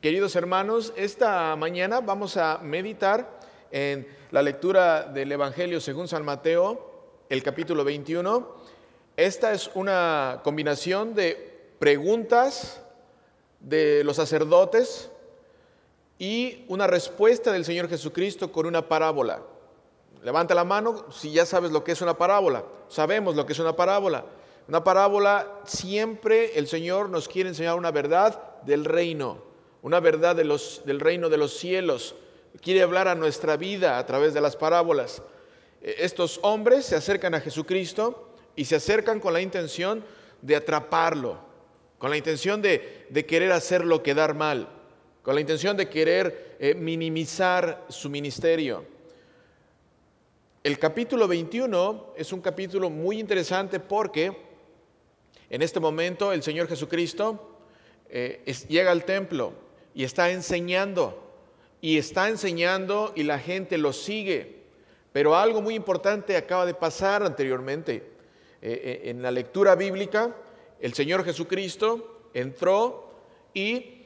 Queridos hermanos, esta mañana vamos a meditar en la lectura del Evangelio según San Mateo, el capítulo 21. Esta es una combinación de preguntas de los sacerdotes y una respuesta del Señor Jesucristo con una parábola. Levanta la mano si ya sabes lo que es una parábola. Sabemos lo que es una parábola. Una parábola, siempre el Señor nos quiere enseñar una verdad del reino. Una verdad del reino de los cielos. Quiere hablar a nuestra vida a través de las parábolas. Estos hombres se acercan a Jesucristo y se acercan con la intención de atraparlo, con la intención de querer hacerlo quedar mal, con la intención de querer minimizar su ministerio. El capítulo 21 es un capítulo muy interesante porque en este momento el Señor Jesucristo llega al templo y está enseñando y la gente lo sigue. Pero algo muy importante acaba de pasar anteriormente. En la lectura bíblica, el Señor Jesucristo entró y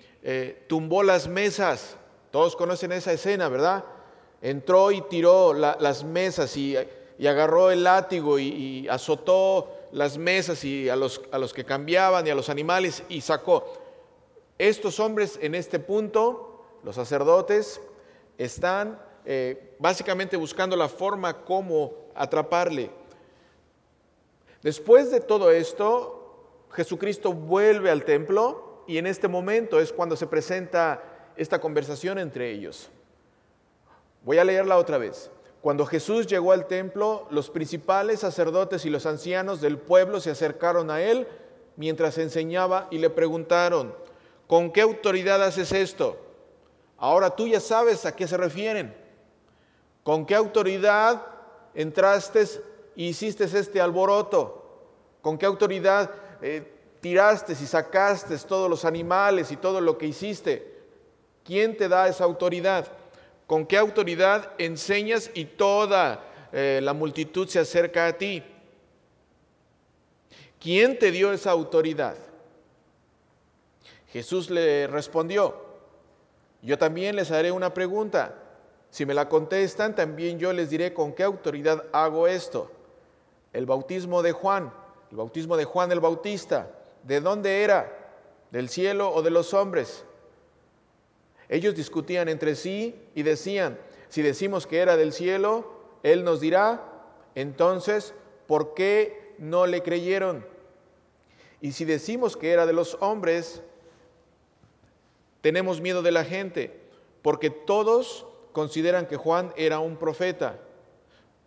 tumbó las mesas. Todos conocen esa escena, ¿verdad? Entró y tiró las mesas y agarró el látigo y azotó las mesas y a los que cambiaban y a los animales y sacó. Estos hombres en este punto, los sacerdotes, están básicamente buscando la forma como atraparle. Después de todo esto, Jesucristo vuelve al templo y en este momento es cuando se presenta esta conversación entre ellos. Voy a leerla otra vez. Cuando Jesús llegó al templo, los principales sacerdotes y los ancianos del pueblo se acercaron a él mientras enseñaba y le preguntaron: ¿con qué autoridad haces esto? Ahora tú ya sabes a qué se refieren. ¿Con qué autoridad entraste y hiciste este alboroto? ¿Con qué autoridad tiraste y sacaste todos los animales y todo lo que hiciste? ¿Quién te da esa autoridad? ¿Con qué autoridad enseñas y toda la multitud se acerca a ti? ¿Quién te dio esa autoridad? Jesús le respondió: yo también les haré una pregunta. Si me la contestan, también yo les diré con qué autoridad hago esto. El bautismo de Juan el Bautista, ¿de dónde era? ¿Del cielo o de los hombres? Ellos discutían entre sí y decían: si decimos que era del cielo, Él nos dirá, entonces, ¿por qué no le creyeron? Y si decimos que era de los hombres, tenemos miedo de la gente, porque todos consideran que Juan era un profeta.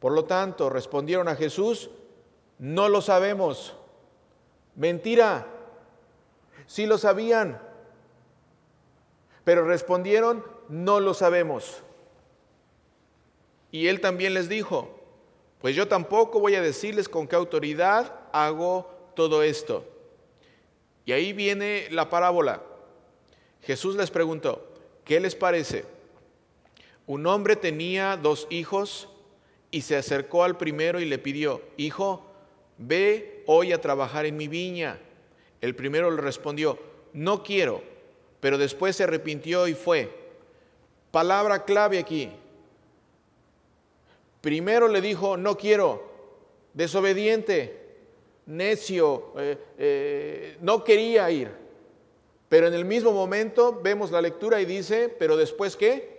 Por lo tanto, respondieron a Jesús: no lo sabemos. Mentira, sí lo sabían, pero respondieron: no lo sabemos. Y él también les dijo: pues yo tampoco voy a decirles con qué autoridad hago todo esto. Y ahí viene la parábola. Jesús les preguntó: ¿qué les parece? Un hombre tenía 2 hijos y se acercó al primero y le pidió: hijo, ve hoy a trabajar en mi viña. El primero le respondió: no quiero, pero después se arrepintió y fue. Palabra clave aquí. Primero le dijo: no quiero, desobediente, necio, no quería ir. Pero en el mismo momento vemos la lectura y dice: ¿pero después qué?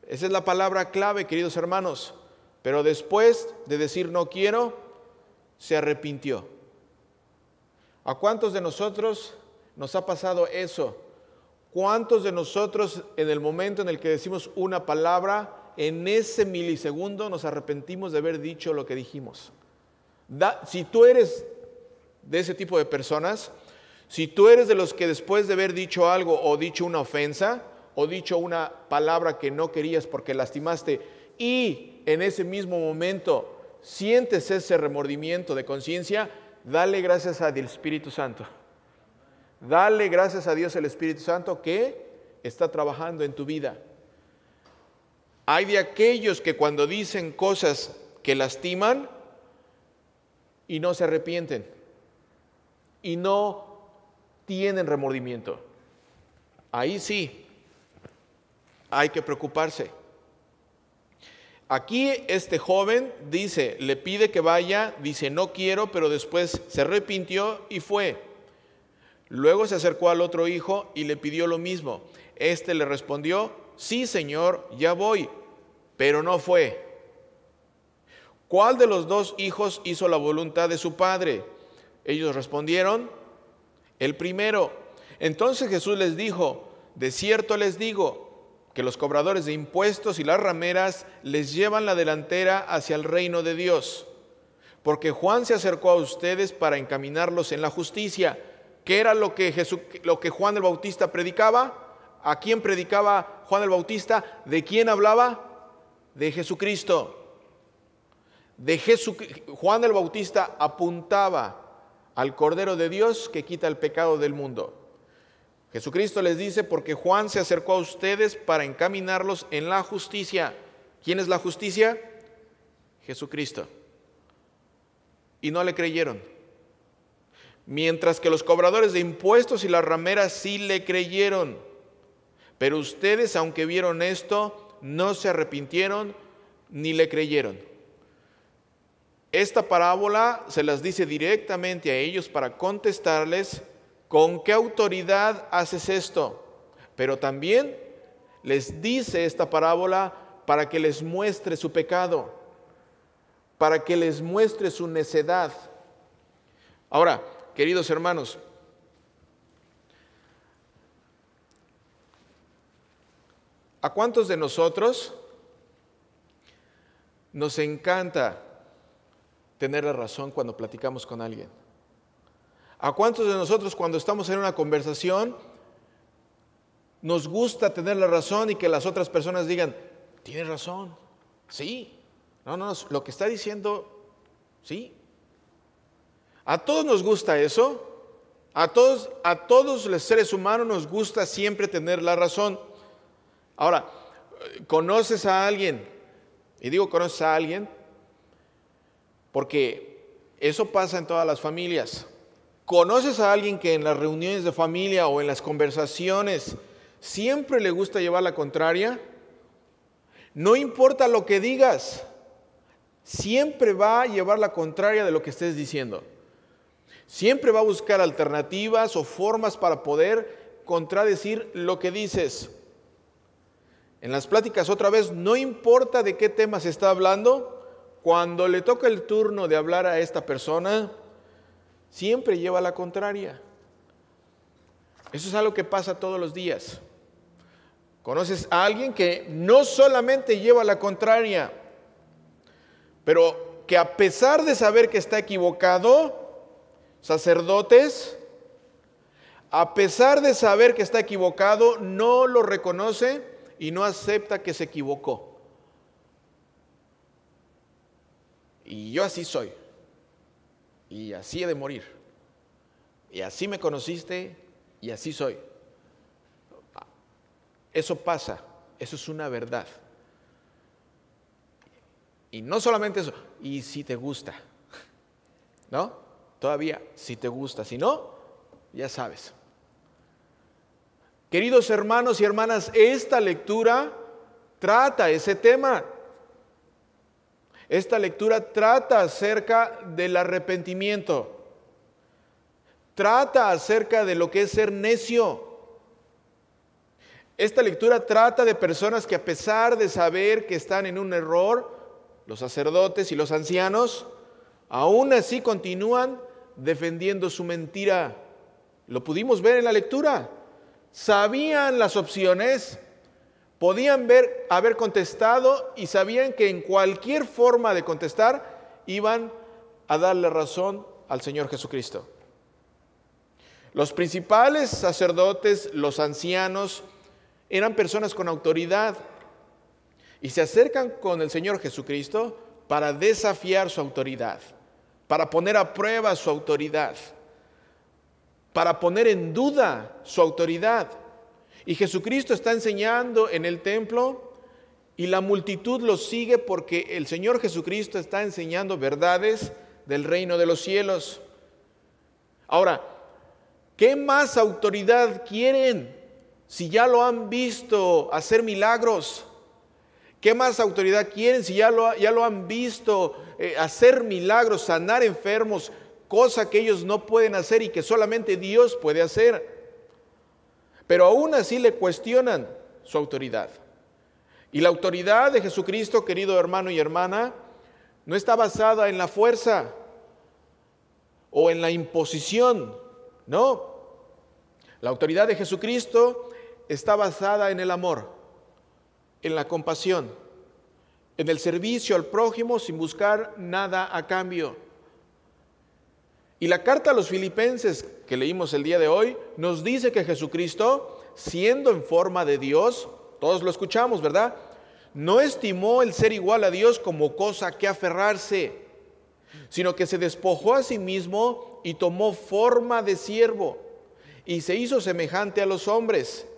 Esa es la palabra clave, queridos hermanos. Pero después de decir no quiero, se arrepintió. ¿A cuántos de nosotros nos ha pasado eso? ¿Cuántos de nosotros en el momento en el que decimos una palabra, en ese milisegundo nos arrepentimos de haber dicho lo que dijimos? Si tú eres de ese tipo de personas, si tú eres de los que después de haber dicho algo o dicho una ofensa o dicho una palabra que no querías porque lastimaste y en ese mismo momento sientes ese remordimiento de conciencia, dale gracias al Espíritu Santo. Dale gracias a Dios el Espíritu Santo que está trabajando en tu vida. Hay de aquellos que cuando dicen cosas que lastiman y no se arrepienten y no tienen remordimiento. ahí sí hay que preocuparse. Aquí este joven dice, le pide que vaya, dice no quiero, pero después se arrepintió y fue. Luego se acercó al otro hijo y le pidió lo mismo. Este le respondió, sí, Señor, ya voy, pero no fue. ¿Cuál de los dos hijos hizo la voluntad de su padre? Ellos respondieron, el primero. Entonces Jesús les dijo, de cierto les digo, que los cobradores de impuestos y las rameras les llevan la delantera hacia el reino de Dios. Porque Juan se acercó a ustedes para encaminarlos en la justicia. ¿Qué era lo que Juan el Bautista predicaba? ¿A quién predicaba Juan el Bautista? ¿De quién hablaba? De Jesucristo. Juan el Bautista apuntaba al Cordero de Dios que quita el pecado del mundo. Jesucristo les dice, porque Juan se acercó a ustedes para encaminarlos en la justicia. ¿Quién es la justicia? Jesucristo. Y no le creyeron. Mientras que los cobradores de impuestos y las rameras sí le creyeron. Pero ustedes, aunque vieron esto, no se arrepintieron ni le creyeron. Esta parábola se las dice directamente a ellos para contestarles, ¿con qué autoridad haces esto? Pero también les dice esta parábola para que les muestre su pecado, para que les muestre su necedad. Ahora, queridos hermanos, ¿a cuántos de nosotros nos encanta tener la razón cuando platicamos con alguien? ¿A cuántos de nosotros cuando estamos en una conversación nos gusta tener la razón y que las otras personas digan, tienes razón, sí, no, lo que está diciendo, sí? ¿A todos nos gusta eso? A todos los seres humanos nos gusta siempre tener la razón. Ahora, ¿conoces a alguien? Y digo conoces a alguien porque eso pasa en todas las familias. ¿Conoces a alguien que en las reuniones de familia o en las conversaciones siempre le gusta llevar la contraria? No importa lo que digas, siempre va a llevar la contraria de lo que estés diciendo. Siempre va a buscar alternativas o formas para poder contradecir lo que dices. En las pláticas, otra vez, no importa de qué tema se está hablando, cuando le toca el turno de hablar a esta persona, siempre lleva la contraria. Eso es algo que pasa todos los días. ¿Conoces a alguien que no solamente lleva la contraria, pero que a pesar de saber que está equivocado, sacerdotes, a pesar de saber que está equivocado, no lo reconoce y no acepta que se equivocó? Y yo así soy. Y así he de morir. Y así me conociste y así soy. Eso pasa, eso es una verdad. Y no solamente eso, y si te gusta, ¿no? Todavía, si te gusta, si no, ya sabes. Queridos hermanos y hermanas, esta lectura trata ese tema. Esta lectura trata acerca del arrepentimiento. Trata acerca de lo que es ser necio. Esta lectura trata de personas que a pesar de saber que están en un error, los sacerdotes y los ancianos, aún así continúan defendiendo su mentira. Lo pudimos ver en la lectura. Sabían las opciones, podían haber contestado y sabían que en cualquier forma de contestar iban a darle razón al Señor Jesucristo. Los principales sacerdotes, los ancianos, eran personas con autoridad y se acercan con el Señor Jesucristo para desafiar su autoridad, para poner a prueba su autoridad, para poner en duda su autoridad. Y Jesucristo está enseñando en el templo y la multitud lo sigue porque el Señor Jesucristo está enseñando verdades del reino de los cielos. Ahora, ¿qué más autoridad quieren? si ya lo han visto hacer milagros? ¿Qué más autoridad quieren si ya lo han visto hacer milagros, sanar enfermos, cosa que ellos no pueden hacer y que solamente Dios puede hacer? Pero aún así le cuestionan su autoridad. Y la autoridad de Jesucristo, querido hermano y hermana, no está basada en la fuerza o en la imposición, no. La autoridad de Jesucristo está basada en el amor, en la compasión, en el servicio al prójimo sin buscar nada a cambio. Y la carta a los Filipenses que leímos el día de hoy nos dice que Jesucristo, siendo en forma de Dios, todos lo escuchamos, ¿verdad?, no estimó el ser igual a Dios como cosa que aferrarse, sino que se despojó a sí mismo y tomó forma de siervo y se hizo semejante a los hombres.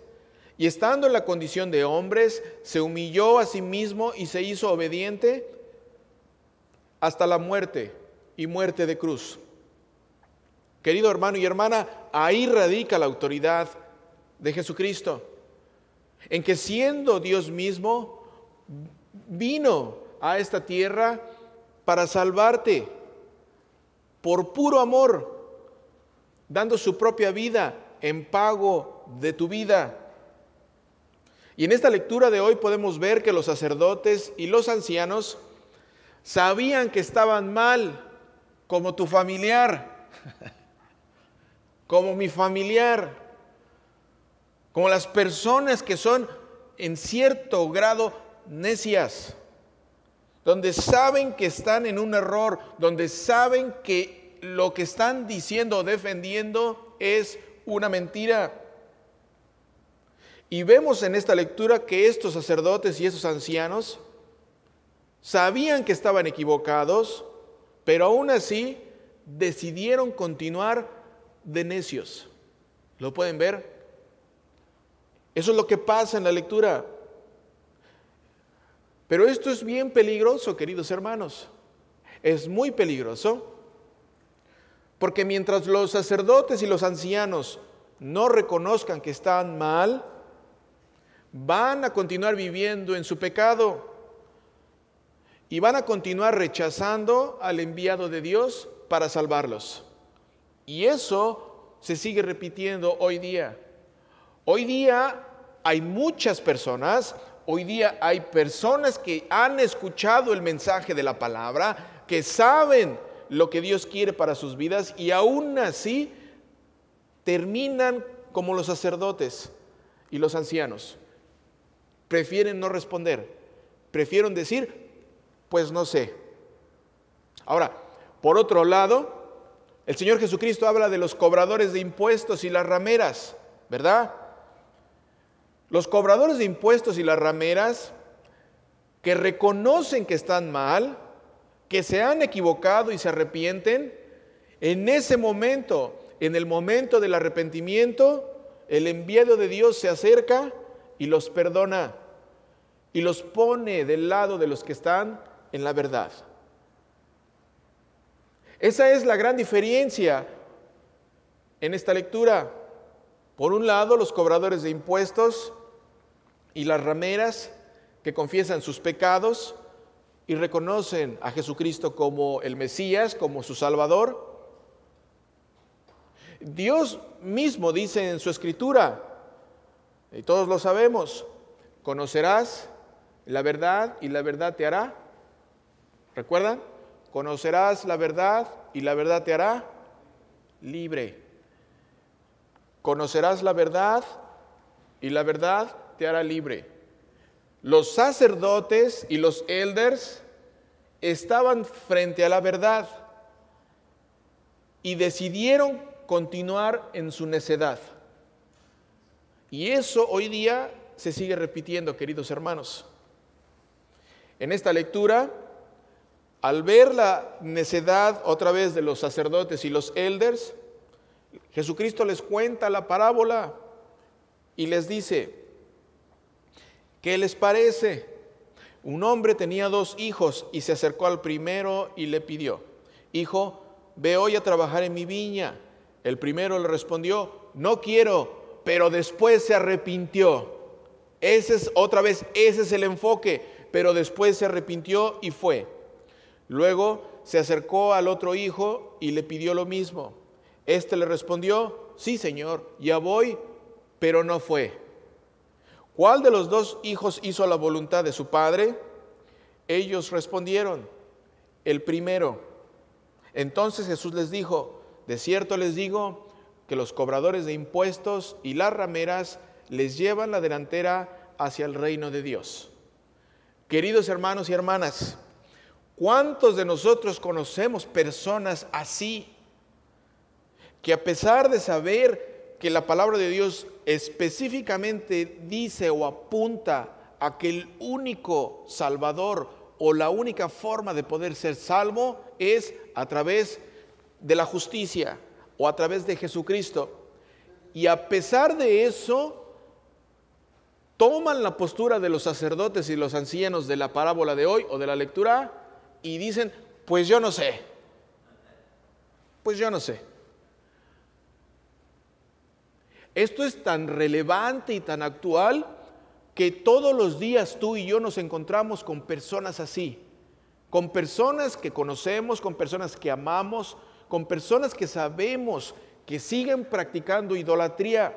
Y estando en la condición de hombres, se humilló a sí mismo y se hizo obediente hasta la muerte y muerte de cruz. Querido hermano y hermana, ahí radica la autoridad de Jesucristo, en que siendo Dios mismo, vino a esta tierra para salvarte por puro amor, dando su propia vida en pago de tu vida. Y en esta lectura de hoy podemos ver que los sacerdotes y los ancianos sabían que estaban mal, como tu familiar, como mi familiar, como las personas que son en cierto grado necias, donde saben que están en un error, donde saben que lo que están diciendo o defendiendo es una mentira. Y vemos en esta lectura que estos sacerdotes y esos ancianos sabían que estaban equivocados, pero aún así decidieron continuar de necios. ¿Lo pueden ver? Eso es lo que pasa en la lectura. Pero esto es bien peligroso, queridos hermanos. Es muy peligroso, porque mientras los sacerdotes y los ancianos no reconozcan que están mal, van a continuar viviendo en su pecado y van a continuar rechazando al enviado de Dios para salvarlos. Y eso se sigue repitiendo hoy día. Hoy día hay muchas personas, hoy día hay personas que han escuchado el mensaje de la palabra, que saben lo que Dios quiere para sus vidas y aún así terminan como los sacerdotes y los ancianos. Prefieren no responder, prefieren decir, pues no sé. Ahora, por otro lado, el Señor Jesucristo habla de los cobradores de impuestos y las rameras, ¿verdad? Los cobradores de impuestos y las rameras que reconocen que están mal, que se han equivocado y se arrepienten, en ese momento, en el momento del arrepentimiento, el enviado de Dios se acerca y los perdona y los pone del lado de los que están en la verdad. Esa es la gran diferencia en esta lectura. Por un lado, los cobradores de impuestos y las rameras que confiesan sus pecados y reconocen a Jesucristo como el Mesías, como su Salvador. Dios mismo dice en su Escritura, y todos lo sabemos, conocerás la verdad y la verdad te hará. ¿Recuerdan? Conocerás la verdad y la verdad te hará libre. Conocerás la verdad y la verdad te hará libre. Los sacerdotes y los elders estaban frente a la verdad y decidieron continuar en su necedad. Y eso hoy día se sigue repitiendo, queridos hermanos. En esta lectura, al ver la necedad otra vez de los sacerdotes y los elders, Jesucristo les cuenta la parábola y les dice, ¿qué les parece? Un hombre tenía 2 hijos y se acercó al primero y le pidió, hijo, ve hoy a trabajar en mi viña. El primero le respondió, no quiero, pero después se arrepintió. Ese es el enfoque, pero después se arrepintió y fue. Luego se acercó al otro hijo y le pidió lo mismo. Este le respondió: sí, señor, ya voy, pero no fue. ¿Cuál de los dos hijos hizo la voluntad de su padre? Ellos respondieron: el primero. Entonces Jesús les dijo: de cierto les digo que los cobradores de impuestos y las rameras les llevan la delantera hacia el reino de Dios. Queridos hermanos y hermanas, ¿cuántos de nosotros conocemos personas así? Que a pesar de saber que la palabra de Dios específicamente dice o apunta a que el único Salvador o la única forma de poder ser salvo es a través de la justicia o a través de Jesucristo, y a pesar de eso toman la postura de los sacerdotes y los ancianos de la parábola de hoy o de la lectura y dicen: pues yo no sé, pues yo no sé. Esto es tan relevante y tan actual que todos los días tú y yo nos encontramos con personas así, con personas que conocemos, con personas que amamos, con personas que sabemos que siguen practicando idolatría,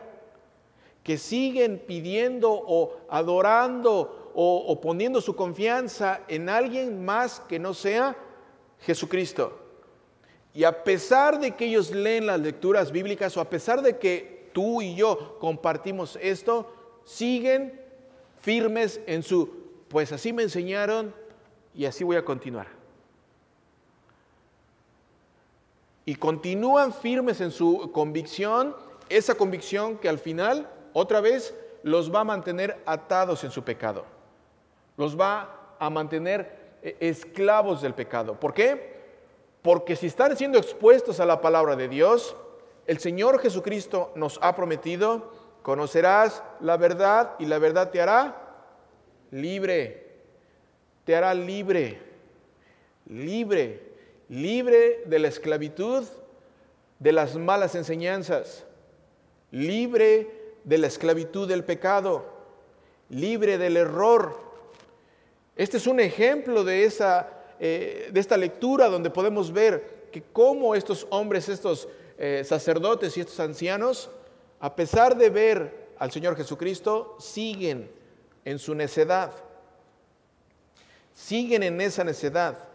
que siguen pidiendo o adorando o poniendo su confianza en alguien más que no sea Jesucristo. Y a pesar de que ellos leen las lecturas bíblicas, o a pesar de que tú y yo compartimos esto, siguen firmes en su: pues así me enseñaron y así voy a continuar. Y continúan firmes en su convicción, esa convicción que al final, otra vez, los va a mantener atados en su pecado. Los va a mantener esclavos del pecado. ¿Por qué? Porque si están siendo expuestos a la palabra de Dios, el Señor Jesucristo nos ha prometido: conocerás la verdad y la verdad te hará libre. Te hará libre. Libre. Libre de la esclavitud, de las malas enseñanzas. Libre de la esclavitud del pecado. Libre del error. Este es un ejemplo de esta lectura donde podemos ver que cómo estos hombres, estos sacerdotes y estos ancianos, a pesar de ver al Señor Jesucristo, siguen en su necedad. Siguen en esa necedad.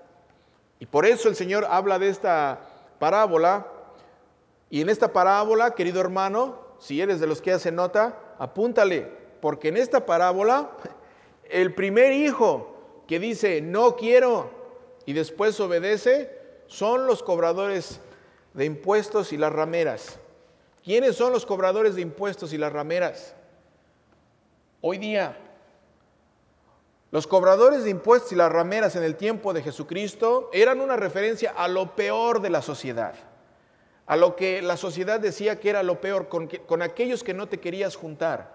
Y por eso el Señor habla de esta parábola. Y en esta parábola, querido hermano, si eres de los que hacen nota, apúntale, porque en esta parábola, el primer hijo que dice no quiero y después obedece, son los cobradores de impuestos y las rameras. ¿Quiénes son los cobradores de impuestos y las rameras? Hoy día, los cobradores de impuestos y las rameras en el tiempo de Jesucristo eran una referencia a lo peor de la sociedad, a lo que la sociedad decía que era lo peor, con aquellos que no te querías juntar.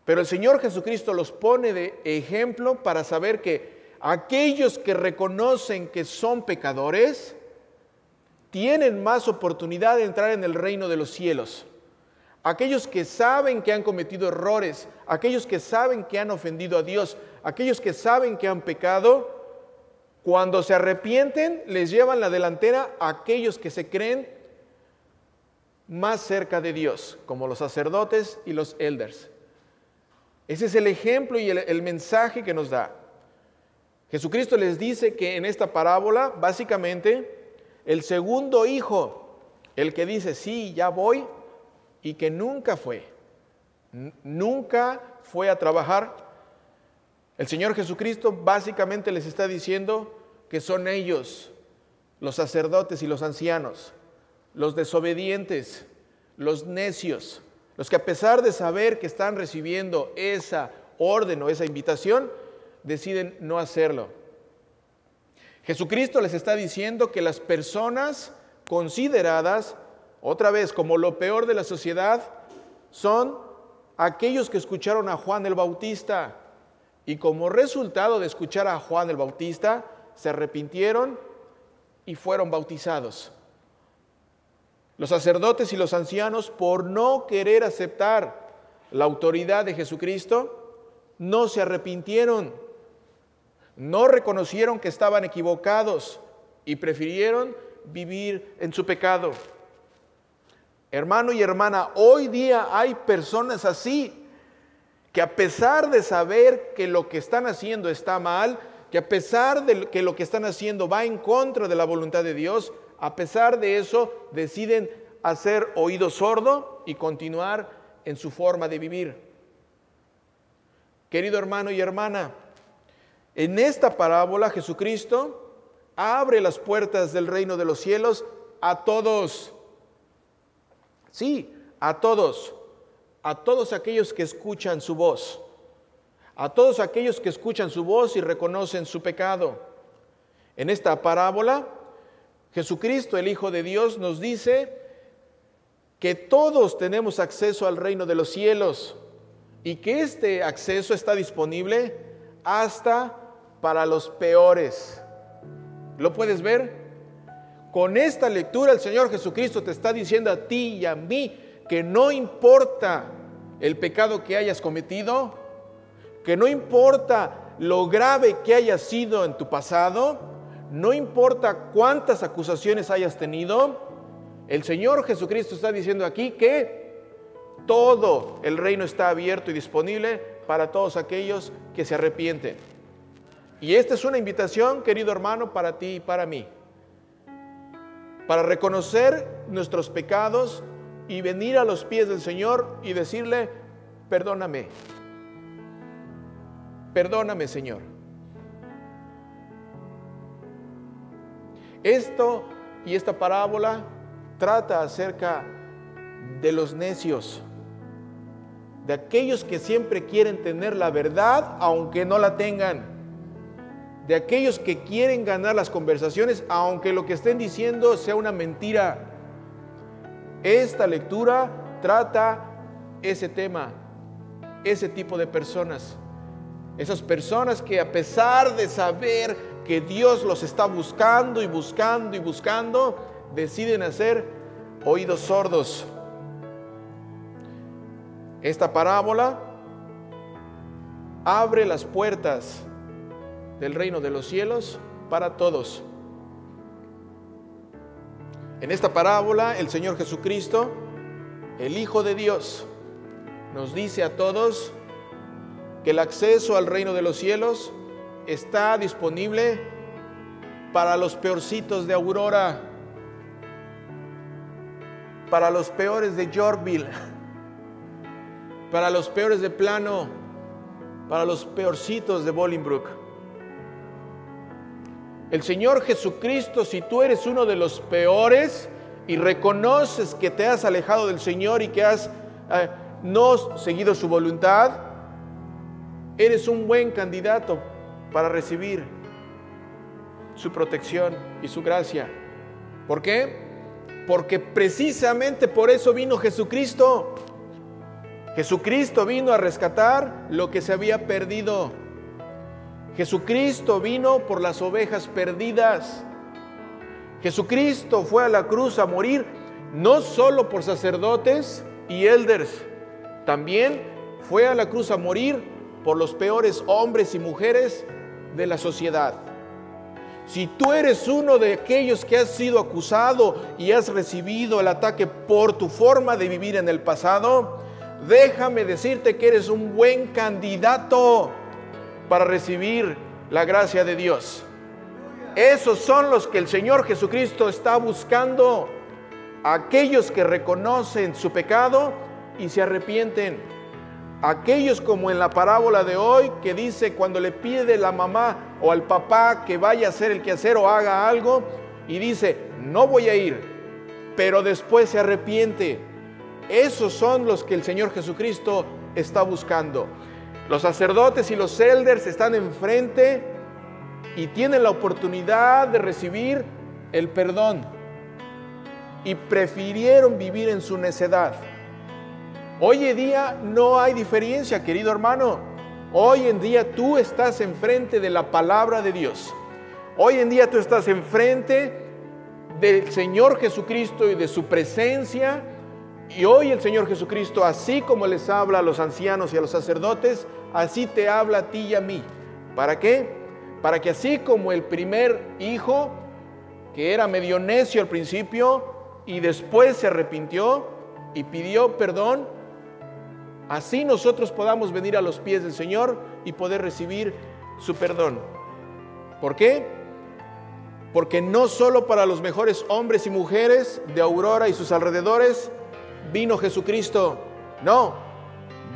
Pero el Señor Jesucristo los pone de ejemplo para saber que aquellos que reconocen que son pecadores tienen más oportunidad de entrar en el reino de los cielos. Aquellos que saben que han cometido errores, aquellos que saben que han ofendido a Dios, aquellos que saben que han pecado, cuando se arrepienten, les llevan la delantera a aquellos que se creen más cerca de Dios, como los sacerdotes y los elders. Ese es el ejemplo y el mensaje que nos da. Jesucristo les dice que en esta parábola, básicamente, el segundo hijo, el que dice sí, ya voy, y que nunca fue a trabajar, el Señor Jesucristo básicamente les está diciendo que son ellos, los sacerdotes y los ancianos, los desobedientes, los necios, los que a pesar de saber que están recibiendo esa orden o esa invitación, deciden no hacerlo. Jesucristo les está diciendo que las personas consideradas, otra vez, como lo peor de la sociedad, son aquellos que escucharon a Juan el Bautista y como resultado de escuchar a Juan el Bautista, se arrepintieron y fueron bautizados. Los sacerdotes y los ancianos, por no querer aceptar la autoridad de Jesucristo, no se arrepintieron, no reconocieron que estaban equivocados y prefirieron vivir en su pecado. Hermano y hermana, hoy día hay personas así, que a pesar de saber que lo que están haciendo está mal, que a pesar de que lo que están haciendo va en contra de la voluntad de Dios, a pesar de eso deciden hacer oído sordo y continuar en su forma de vivir. Querido hermano y hermana, en esta parábola Jesucristo abre las puertas del reino de los cielos a todos. Sí, a todos aquellos que escuchan su voz, a todos aquellos que escuchan su voz y reconocen su pecado. En esta parábola, Jesucristo, el Hijo de Dios, nos dice que todos tenemos acceso al reino de los cielos y que este acceso está disponible hasta para los peores. ¿Lo puedes ver? Con esta lectura el Señor Jesucristo te está diciendo a ti y a mí que no importa el pecado que hayas cometido, que no importa lo grave que haya sido en tu pasado, no importa cuántas acusaciones hayas tenido, el Señor Jesucristo está diciendo aquí que todo el reino está abierto y disponible para todos aquellos que se arrepienten. Y esta es una invitación, querido hermano, para ti y para mí, para reconocer nuestros pecados y venir a los pies del Señor y decirle: perdóname, perdóname, Señor. Esto y esta parábola trata acerca de los necios, de aquellos que siempre quieren tener la verdad aunque no la tengan, de aquellos que quieren ganar las conversaciones aunque lo que estén diciendo sea una mentira. Esta lectura trata ese tema, ese tipo de personas. Esas personas que a pesar de saber que Dios los está buscando y buscando y buscando, deciden hacer oídos sordos. Esta parábola abre las puertas del reino de los cielos para todos. En esta parábola, el Señor Jesucristo, el Hijo de Dios, nos dice a todos que el acceso al reino de los cielos está disponible para los peorcitos de Aurora, para los peores de Yorkville, para los peores de Plano, para los peorcitos de Bolingbrook. El Señor Jesucristo, si tú eres uno de los peores y reconoces que te has alejado del Señor y que has no seguido su voluntad, eres un buen candidato para recibir su protección y su gracia. ¿Por qué? Porque precisamente por eso vino Jesucristo. Jesucristo vino a rescatar lo que se había perdido. Jesucristo vino por las ovejas perdidas. Jesucristo fue a la cruz a morir no solo por sacerdotes y elders, también fue a la cruz a morir por los peores hombres y mujeres de la sociedad. Si tú eres uno de aquellos que has sido acusado y has recibido el ataque por tu forma de vivir en el pasado, déjame decirte que eres un buen candidato para recibir la gracia de Dios. Esos son los que el Señor Jesucristo está buscando, aquellos que reconocen su pecado y se arrepienten. Aquellos como en la parábola de hoy que dice cuando le pide la mamá o al papá que vaya a hacer el quehacer o haga algo y dice: no voy a ir, pero después se arrepiente. Esos son los que el Señor Jesucristo está buscando. Los sacerdotes y los elders están enfrente y tienen la oportunidad de recibir el perdón y prefirieron vivir en su necedad. Hoy en día no hay diferencia, querido hermano. Hoy en día tú estás enfrente de la palabra de Dios. Hoy en día tú estás enfrente del Señor Jesucristo y de su presencia. Y hoy el Señor Jesucristo, así como les habla a los ancianos y a los sacerdotes, así te habla a ti y a mí. ¿Para qué? Para que así como el primer hijo, que era medio necio al principio y después se arrepintió y pidió perdón, así nosotros podamos venir a los pies del Señor y poder recibir su perdón. ¿Por qué? Porque no solo para los mejores hombres y mujeres de Aurora y sus alrededores vino Jesucristo, no,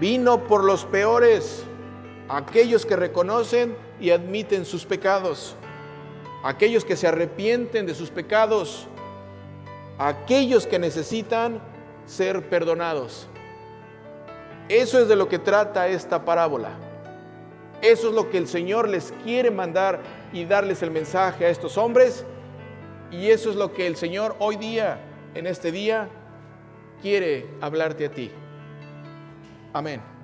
vino por los peores, aquellos que reconocen y admiten sus pecados, aquellos que se arrepienten de sus pecados, aquellos que necesitan ser perdonados. Eso es de lo que trata esta parábola. Eso es lo que el Señor les quiere mandar y darles el mensaje a estos hombres, y eso es lo que el Señor hoy día, en este día, quiere hablarte a ti. Amén.